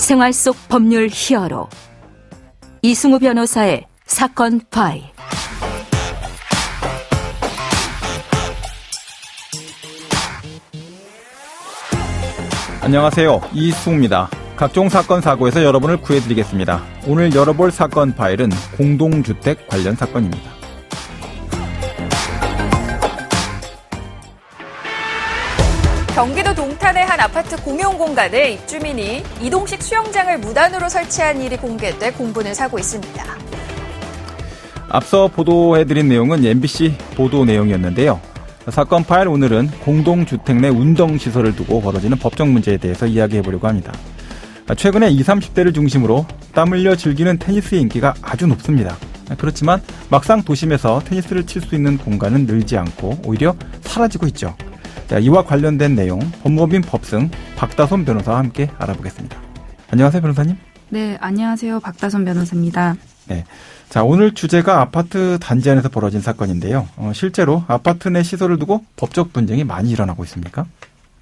생활 속 법률 히어로 이승우 변호사의 사건 파일. 안녕하세요. 이승우입니다. 각종 사건 사고에서 여러분을 구해드리겠습니다. 오늘 열어볼 사건 파일은 공동주택 관련 사건입니다. 경기도 동탄의 한 아파트 공용공간에 입주민이 이동식 수영장을 무단으로 설치한 일이 공개돼 공분을 사고 있습니다. 앞서 보도해드린 내용은 MBC 보도 내용이었는데요. 사건 파일 오늘은 공동주택 내 운동시설을 두고 벌어지는 법적 문제에 대해서 이야기해보려고 합니다. 최근에 20, 30대를 중심으로 땀 흘려 즐기는 테니스의 인기가 아주 높습니다. 그렇지만 막상 도심에서 테니스를 칠 수 있는 공간은 늘지 않고 오히려 사라지고 있죠. 자, 이와 관련된 내용 법무법인 법승 박다솜 변호사와 함께 알아보겠습니다. 안녕하세요, 변호사님. 네, 안녕하세요. 박다솜 변호사입니다. 네. 자, 오늘 주제가 아파트 단지 안에서 벌어진 사건인데요. 실제로 아파트 내 시설을 두고 법적 분쟁이 많이 일어나고 있습니까?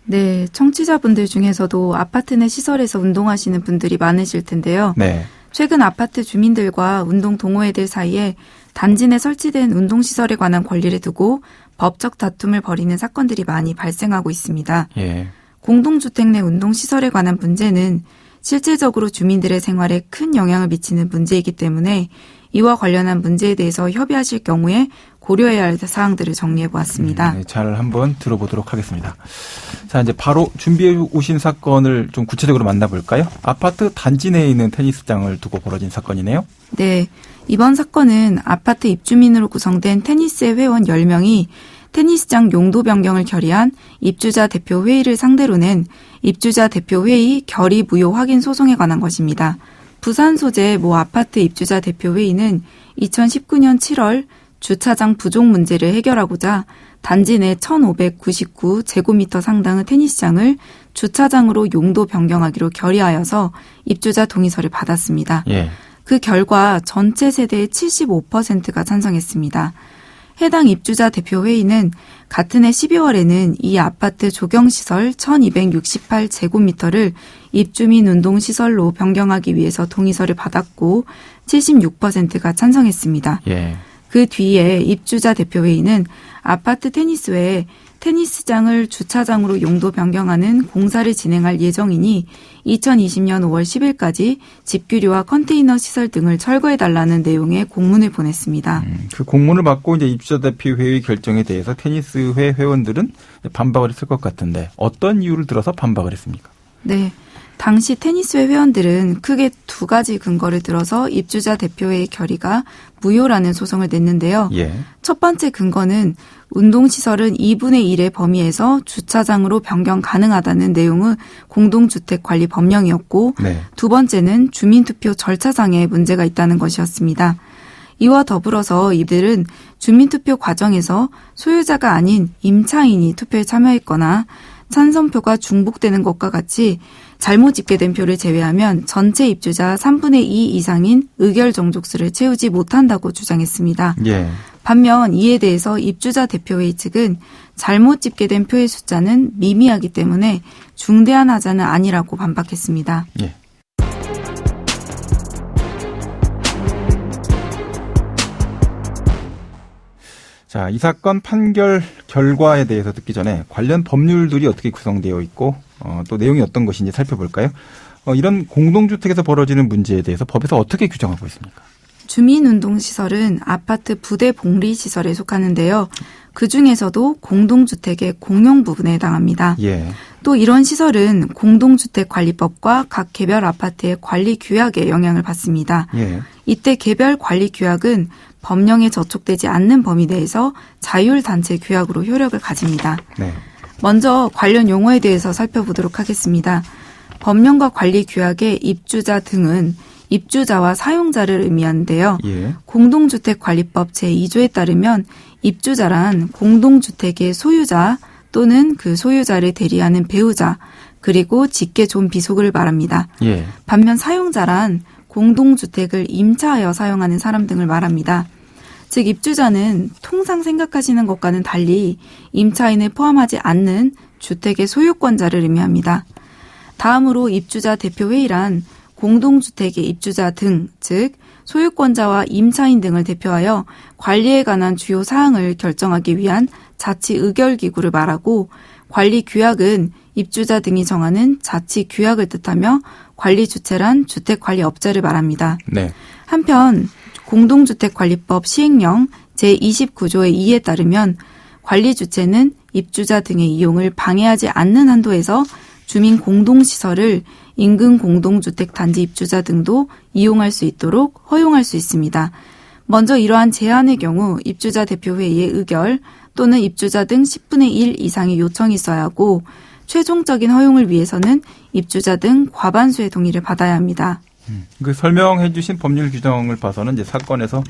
네, 청취자분들 중에서도 아파트 내 시설에서 운동하시는 분들이 많으실 텐데요. 네. 최근 아파트 주민들과 운동 동호회들 사이에 단지 내 설치된 운동시설에 관한 권리를 두고 법적 다툼을 벌이는 사건들이 많이 발생하고 있습니다. 예. 공동주택 내 운동시설에 관한 문제는 실질적으로 주민들의 생활에 큰 영향을 미치는 문제이기 때문에 이와 관련한 문제에 대해서 협의하실 경우에 고려해야 할 사항들을 정리해 보았습니다. 네, 잘 한번 들어보도록 하겠습니다. 자, 이제 바로 준비해 오신 사건을 좀 구체적으로 만나볼까요? 아파트 단지 내에 있는 테니스장을 두고 벌어진 사건이네요. 네, 이번 사건은 아파트 입주민으로 구성된 테니스의 회원 10명이 테니스장 용도 변경을 결의한 입주자 대표 회의를 상대로 낸 입주자 대표 회의 결의 무효 확인 소송에 관한 것입니다. 부산 소재 모 아파트 입주자 대표 회의는 2019년 7월 주차장 부족 문제를 해결하고자 단지 내 1,599제곱미터 상당의 테니스장을 주차장으로 용도 변경하기로 결의하여서 입주자 동의서를 받았습니다. 예. 그 결과 전체 세대의 75%가 찬성했습니다. 해당 입주자 대표 회의는 같은 해 12월에는 이 아파트 조경시설 1,268제곱미터를 입주민 운동시설로 변경하기 위해서 동의서를 받았고 76%가 찬성했습니다. 예. 그 뒤에 입주자 대표 회의는 아파트 테니스 외에 테니스장을 주차장으로 용도 변경하는 공사를 진행할 예정이니 2020년 5월 10일까지 집규류와 컨테이너 시설 등을 철거해달라는 내용의 공문을 보냈습니다. 그 공문을 받고 이제 입주자 대표 회의 결정에 대해서 테니스회 회원들은 반박을 했을 것 같은데 어떤 이유를 들어서 반박을 했습니까? 네. 당시 테니스회 회원들은 크게 두 가지 근거를 들어서 입주자 대표회의 결의가 무효라는 소송을 냈는데요. 예. 첫 번째 근거는 운동시설은 2분의 1의 범위에서 주차장으로 변경 가능하다는 내용의 공동주택관리 법령이었고 네. 두 번째는 주민투표 절차상에 문제가 있다는 것이었습니다. 이와 더불어서 이들은 주민투표 과정에서 소유자가 아닌 임차인이 투표에 참여했거나 찬성표가 중복되는 것과 같이 잘못 집계된 표를 제외하면 전체 입주자 3분의 2 이상인 의결 정족수를 채우지 못한다고 주장했습니다. 예. 반면 이에 대해서 입주자 대표회의 측은 잘못 집계된 표의 숫자는 미미하기 때문에 중대한 하자는 아니라고 반박했습니다. 예. 자, 이 사건 판결 결과에 대해서 듣기 전에 관련 법률들이 어떻게 구성되어 있고 또 내용이 어떤 것인지 살펴볼까요? 이런 공동주택에서 벌어지는 문제에 대해서 법에서 어떻게 규정하고 있습니까? 주민운동시설은 아파트 부대 복리시설에 속하는데요. 그중에서도 공동주택의 공용 부분에 해당합니다. 예. 또 이런 시설은 공동주택관리법과 각 개별 아파트의 관리 규약에 영향을 받습니다. 예. 이때 개별 관리 규약은 법령에 저촉되지 않는 범위 내에서 자율단체 규약으로 효력을 가집니다. 네. 먼저 관련 용어에 대해서 살펴보도록 하겠습니다. 법령과 관리 규약의 입주자 등은 입주자와 사용자를 의미하는데요. 예. 공동주택관리법 제2조에 따르면 입주자란 공동주택의 소유자 또는 그 소유자를 대리하는 배우자 그리고 직계 존비속을 말합니다. 예. 반면 사용자란 공동주택을 임차하여 사용하는 사람 등을 말합니다. 즉 입주자는 통상 생각하시는 것과는 달리 임차인을 포함하지 않는 주택의 소유권자를 의미합니다. 다음으로 입주자 대표회의란 공동주택의 입주자 등, 즉 소유권자와 임차인 등을 대표하여 관리에 관한 주요 사항을 결정하기 위한 자치의결기구를 말하고, 관리규약은 입주자 등이 정하는 자치규약을 뜻하며 관리주체란 주택관리업자를 말합니다. 네. 한편 공동주택관리법 시행령 제29조의 2에 따르면 관리주체는 입주자 등의 이용을 방해하지 않는 한도에서 주민 공동시설을 인근 공동주택 단지 입주자 등도 이용할 수 있도록 허용할 수 있습니다. 먼저 이러한 제한의 경우 입주자 대표회의의 의결 또는 입주자 등 10분의 1 이상의 요청이 있어야 하고, 최종적인 허용을 위해서는 입주자 등 과반수의 동의를 받아야 합니다. 그 설명해 주신 법률 규정을 봐서는 이제 사건에서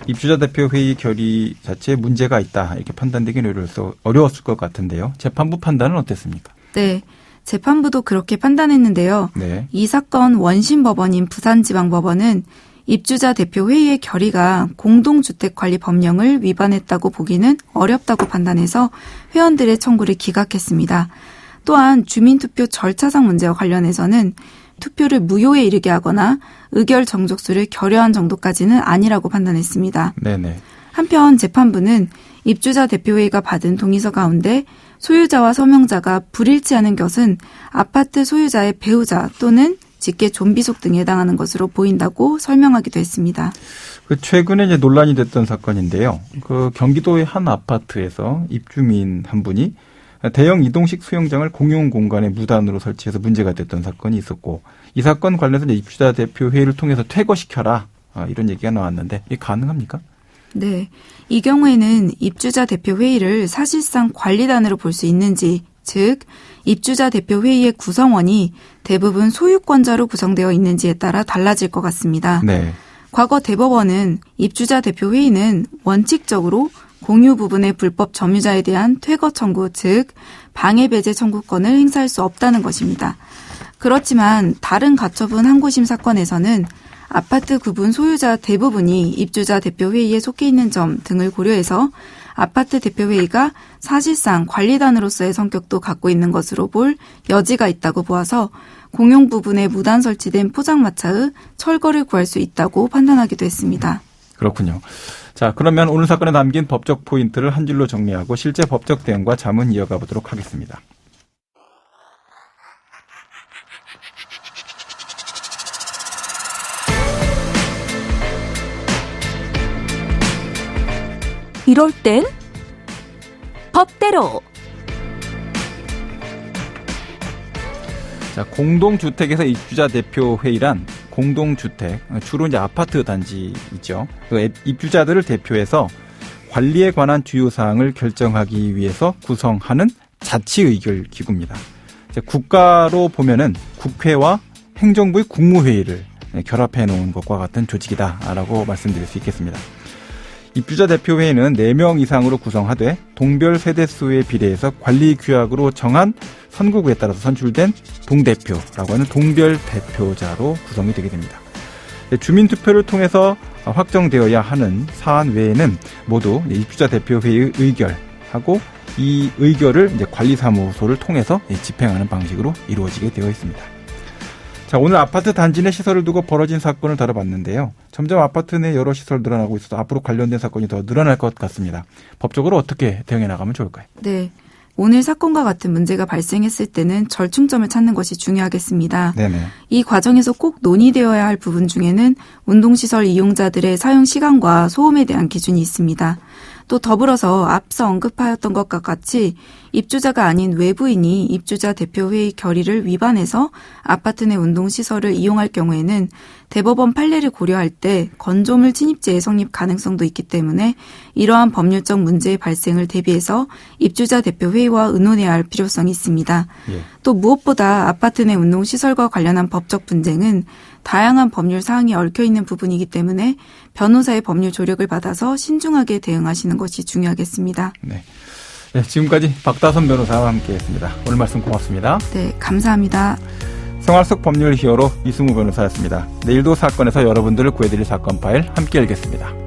입주자 대표 회의 결의 자체에 문제가 있다, 이렇게 판단되기는 어려웠을 것 같은데요. 재판부 판단은 어땠습니까? 네. 재판부도 그렇게 판단했는데요. 네. 이 사건 원심 법원인 부산지방법원은 입주자 대표 회의의 결의가 공동주택관리법령을 위반했다고 보기는 어렵다고 판단해서 회원들의 청구를 기각했습니다. 또한 주민투표 절차상 문제와 관련해서는 투표를 무효에 이르게 하거나 의결 정족수를 결여한 정도까지는 아니라고 판단했습니다. 네네. 한편 재판부는 입주자 대표회의가 받은 동의서 가운데 소유자와 서명자가 불일치하는 것은 아파트 소유자의 배우자 또는 직계 좀비속 등에 해당하는 것으로 보인다고 설명하기도 했습니다. 최근에 이제 논란이 됐던 사건인데요. 경기도의 한 아파트에서 입주민 한 분이 대형 이동식 수영장을 공용 공간에 무단으로 설치해서 문제가 됐던 사건이 있었고, 이 사건 관련해서 이제 입주자 대표 회의를 통해서 퇴거시켜라, 이런 얘기가 나왔는데 이게 가능합니까? 네. 이 경우에는 입주자 대표 회의를 사실상 관리단으로 볼 수 있는지, 즉 입주자 대표 회의의 구성원이 대부분 소유권자로 구성되어 있는지에 따라 달라질 것 같습니다. 네. 과거 대법원은 입주자 대표 회의는 원칙적으로 공유 부분의 불법 점유자에 대한 퇴거 청구, 즉 방해 배제 청구권을 행사할 수 없다는 것입니다. 그렇지만 다른 가처분 항고심 사건에서는 아파트 구분 소유자 대부분이 입주자 대표회의에 속해 있는 점 등을 고려해서 아파트 대표회의가 사실상 관리단으로서의 성격도 갖고 있는 것으로 볼 여지가 있다고 보아서 공용 부분에 무단 설치된 포장마차의 철거를 구할 수 있다고 판단하기도 했습니다. 그렇군요. 자, 그러면 오늘 사건에 담긴 법적 포인트를 한 줄로 정리하고 실제 법적 대응과 자문 이어가 보도록 하겠습니다. 이럴 땐 법대로. 자, 공동주택에서 입주자 대표 회의란 공동주택, 주로 이제 아파트 단지 있죠. 그 입주자들을 대표해서 관리에 관한 주요 사항을 결정하기 위해서 구성하는 자치의결 기구입니다. 국가로 보면은 국회와 행정부의 국무회의를 결합해 놓은 것과 같은 조직이다라고 말씀드릴 수 있겠습니다. 입주자 대표회의는 4명 이상으로 구성하되 동별 세대수에 비례해서 관리규약으로 정한 선거구에 따라서 선출된 동대표라고 하는 동별 대표자로 구성이 되게 됩니다. 주민투표를 통해서 확정되어야 하는 사안 외에는 모두 입주자 대표회의 의결하고 이 의결을 이제 관리사무소를 통해서 집행하는 방식으로 이루어지게 되어 있습니다. 자, 오늘 아파트 단지 내 시설을 두고 벌어진 사건을 다뤄봤는데요. 점점 아파트 내 여러 시설 늘어나고 있어서 앞으로 관련된 사건이 더 늘어날 것 같습니다. 법적으로 어떻게 대응해 나가면 좋을까요? 네. 오늘 사건과 같은 문제가 발생했을 때는 절충점을 찾는 것이 중요하겠습니다. 네네. 이 과정에서 꼭 논의되어야 할 부분 중에는 운동시설 이용자들의 사용 시간과 소음에 대한 기준이 있습니다. 또 더불어서 앞서 언급하였던 것과 같이 입주자가 아닌 외부인이 입주자 대표회의 결의를 위반해서 아파트 내 운동시설을 이용할 경우에는 대법원 판례를 고려할 때 건조물 침입죄의 성립 가능성도 있기 때문에 이러한 법률적 문제의 발생을 대비해서 입주자 대표회의와 의논해야 할 필요성이 있습니다. 예. 또 무엇보다 아파트 내 운동시설과 관련한 법적 분쟁은 다양한 법률 사항이 얽혀있는 부분이기 때문에 변호사의 법률 조력을 받아서 신중하게 대응하시는 것이 중요하겠습니다. 네. 네, 지금까지 박다선 변호사와 함께했습니다. 오늘 말씀 고맙습니다. 네, 감사합니다. 생활 속 법률 히어로 이승우 변호사였습니다. 내일도 사건에서 여러분들을 구해드릴 사건 파일 함께 읽겠습니다.